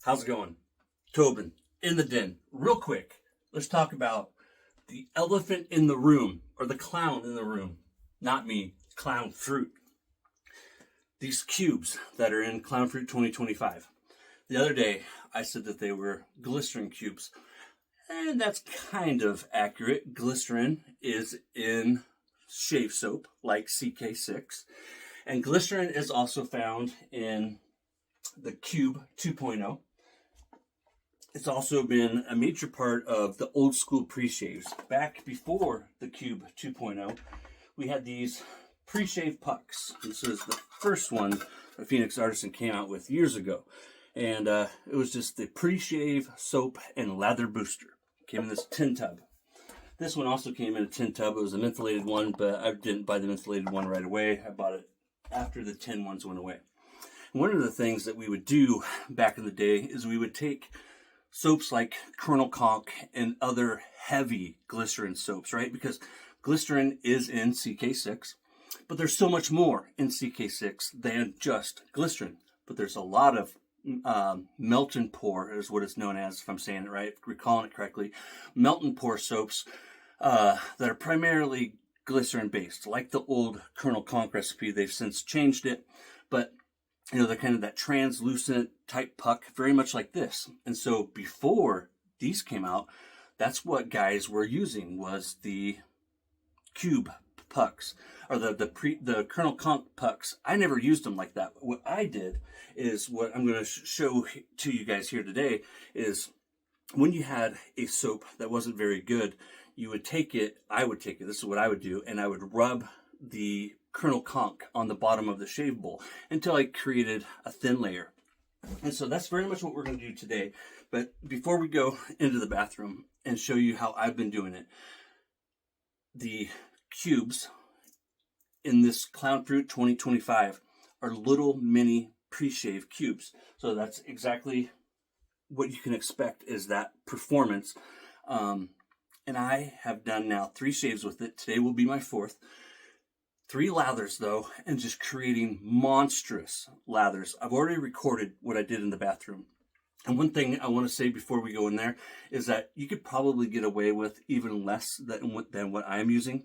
How's it going? Tobin, in the den. Real quick, let's talk about the elephant in the room, or the clown in the room. Not me, clown fruit. These cubes that are in Clown Fruit 2025. The other day, I said that they were glycerin cubes. And that's kind of accurate. Glycerin is in shave soap, like CK6. And glycerin is also found in the Cube 2.0. It's also been a major part of the old school pre-shaves. Back before the Cube 2.0, we had these pre-shave pucks. This is the first one that Phoenix Artisan came out with years ago. And it was just the pre-shave soap and lather booster. It came in this tin tub. This one also came in a tin tub. It was a mentholated one, but I didn't buy the mentholated one right away. I bought it after the tin ones went away. One of the things that we would do back in the day is we would take soaps like Colonel Conk and other heavy glycerin soaps, right? Because glycerin is in CK6, but there's so much more in CK6 than just glycerin. But there's a lot of melt and pour is what it's known as, if I'm saying it right, recalling it correctly. Melt and pour soaps that are primarily glycerin based, like the old Colonel Conk recipe. They've since changed it, but you know, they're kind of that translucent type puck, very much like this. And so before these came out, that's what guys were using, was the cube pucks, or the Colonel Conk pucks. I never used them like that. What I did is, what I'm going to show to you guys here today, is when you had a soap that wasn't very good, you would take it, this is what I would do, and I would rub the Colonel Conk on the bottom of the shave bowl until I created a thin layer. And so that's very much what we're going to do today. But before we go into the bathroom and show you how I've been doing it, the cubes in this Clown Fruit 2025 are little mini pre-shave cubes. So that's exactly what you can expect, is that performance. And I have done now 3 shaves with it. Today will be my 4th. 3 lathers though, and just creating monstrous lathers. I've already recorded what I did in the bathroom. And one thing I want to say before we go in there is that you could probably get away with even less than what I'm using.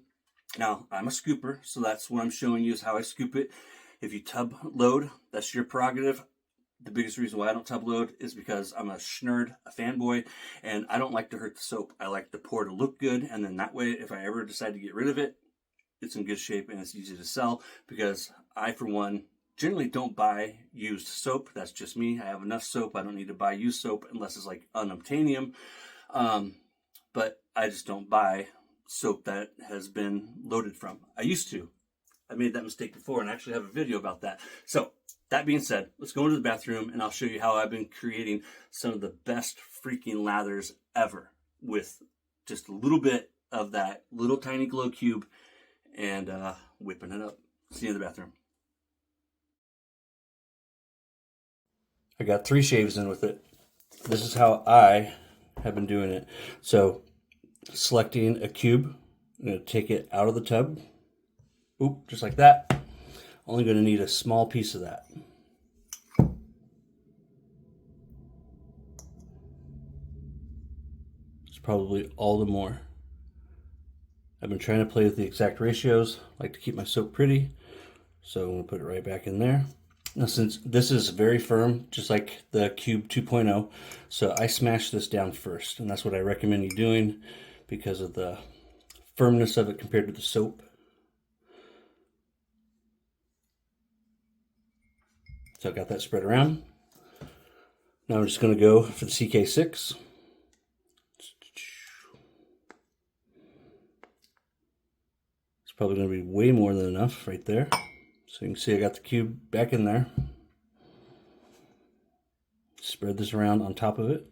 Now, I'm a scooper, so that's what I'm showing you, is how I scoop it. If you tub load, that's your prerogative. The biggest reason why I don't tub load is because I'm a schnerd, a fanboy, and I don't like to hurt the soap. I like the pour to look good, and then that way, if I ever decide to get rid of it, it's in good shape and it's easy to sell, because I, for one, generally don't buy used soap. That's just me. I have enough soap. I don't need to buy used soap unless it's like unobtainium. But I just don't buy soap that has been loaded from. I used to. I made that mistake before and I actually have a video about that. So that being said, let's go into the bathroom and I'll show you how I've been creating some of the best freaking lathers ever with just a little bit of that little tiny glow cube and whipping it up. See you in the bathroom. I got 3 shaves in with it. This is how I have been doing it. So, selecting a cube, I'm going to take it out of the tub. Oop, just like that. Only going to need a small piece of that. It's probably all the more. I've been trying to play with the exact ratios. I like to keep my soap pretty. So I'm going to put it right back in there. Now, since this is very firm, just like the Cube 2.0, so I smash this down first. And that's what I recommend you doing because of the firmness of it compared to the soap. So I got that spread around. Now I'm just going to go for the CK6. Probably going to be way more than enough right there. So you can see I got the cube back in there. Spread this around on top of it.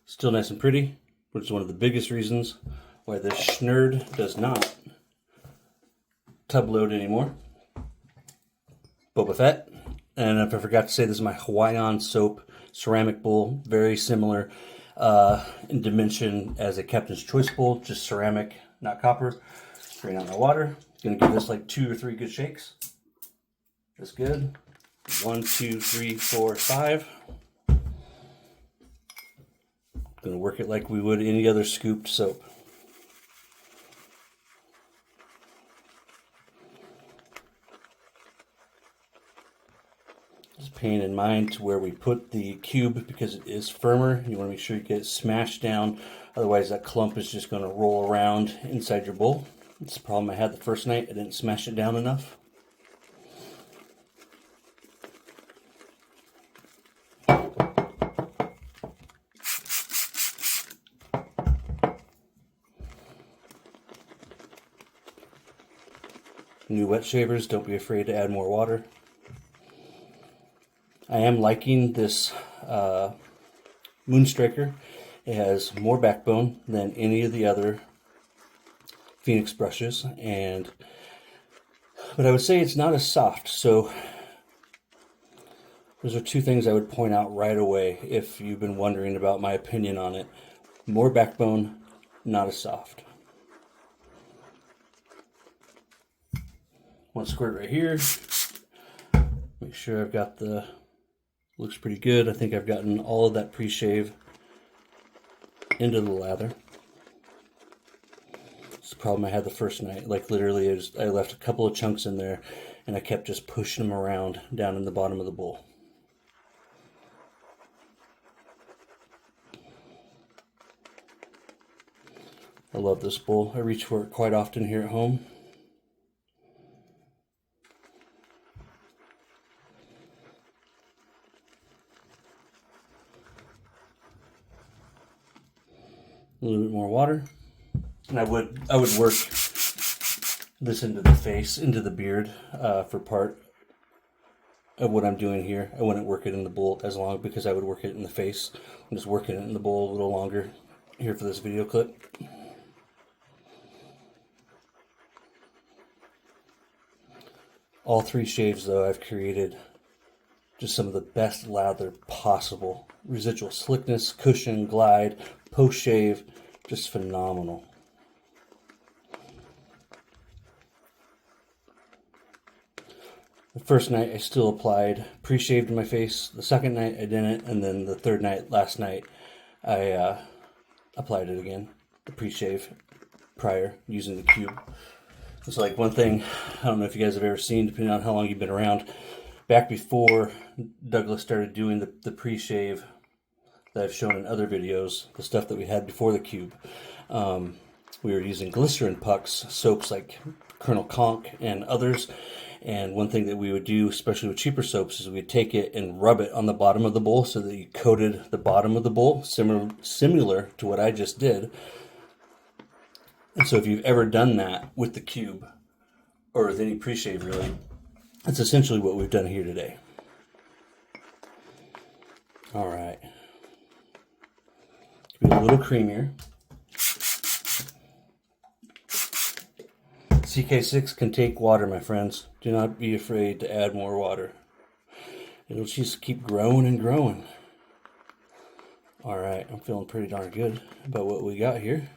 Still nice and pretty. which is one of the biggest reasons why this Schnurd does not tub load anymore. Boba Fett. And if I forgot to say, this is my Hawaiian soap ceramic bowl, very similar in dimension as a Captain's Choice bowl, just ceramic, not copper. Drain out my water. Gonna give this like 2 or 3 good shakes. That's good. 1, 2, 3, 4, 5. Gonna work it like we would any other scooped soap. Just paying in mind to where we put the cube because it is firmer. You want to make sure you get it smashed down. Otherwise that clump is just going to roll around inside your bowl. It's the problem I had the first night. I didn't smash it down enough. New wet shavers, don't be afraid to add more water. I am liking this Moonstriker. It has more backbone than any of the other Phoenix brushes, but I would say it's not as soft. So those are 2 things I would point out right away if you've been wondering about my opinion on it. More backbone, not as soft. One squirt right here. Make sure I've got the, looks pretty good. I think I've gotten all of that pre-shave into the lather. It's the problem I had the first night. Like literally I left a couple of chunks in there and I kept just pushing them around down in the bottom of the bowl. I love this bowl. I reach for it quite often here at home. A little bit more water, and I would work this into the face, into the beard for part of what I'm doing here. I wouldn't work it in the bowl as long because I would work it in the face. I'm just working it in the bowl a little longer here for this video clip. All 3 shaves though, I've created just some of the best lather possible. Residual slickness, cushion, glide, post-shave, just phenomenal. The first night I still applied pre-shave to my face. The second night I didn't, and then the third night, last night, I applied it again, the pre-shave prior, using the cube. It's like one thing, I don't know if you guys have ever seen, depending on how long you've been around, back before Douglas started doing the pre-shave that I've shown in other videos, the stuff that we had before the cube, we were using glycerin pucks, soaps like Colonel Conk and others. And one thing that we would do, especially with cheaper soaps, is we'd take it and rub it on the bottom of the bowl so that you coated the bottom of the bowl, similar to what I just did. And so if you've ever done that with the cube, or with any pre-shave really, that's essentially what we've done here today. All right. Be a little creamier. CK6 can take water, my friends. Do not be afraid to add more water. It'll just keep growing and growing. All right, I'm feeling pretty darn good about what we got here.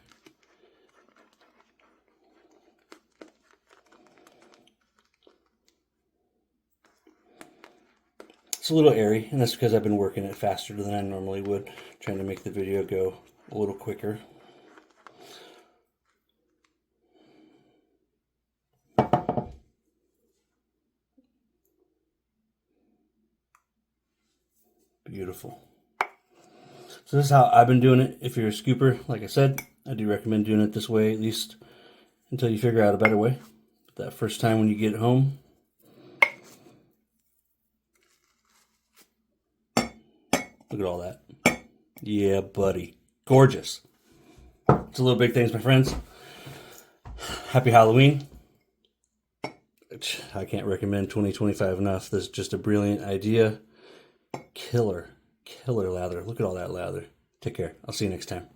It's a little airy, and that's because I've been working it faster than I normally would, trying to make the video go a little quicker. Beautiful. So this is how I've been doing it. If you're a scooper, like I said, I do recommend doing it this way, at least until you figure out a better way. But that first time when you get home, look at all that. Yeah, buddy. Gorgeous. It's a little big things, my friends. Happy Halloween. I can't recommend 2025 enough. This is just a brilliant idea. Killer lather. Look at all that lather. Take care. I'll see you next time.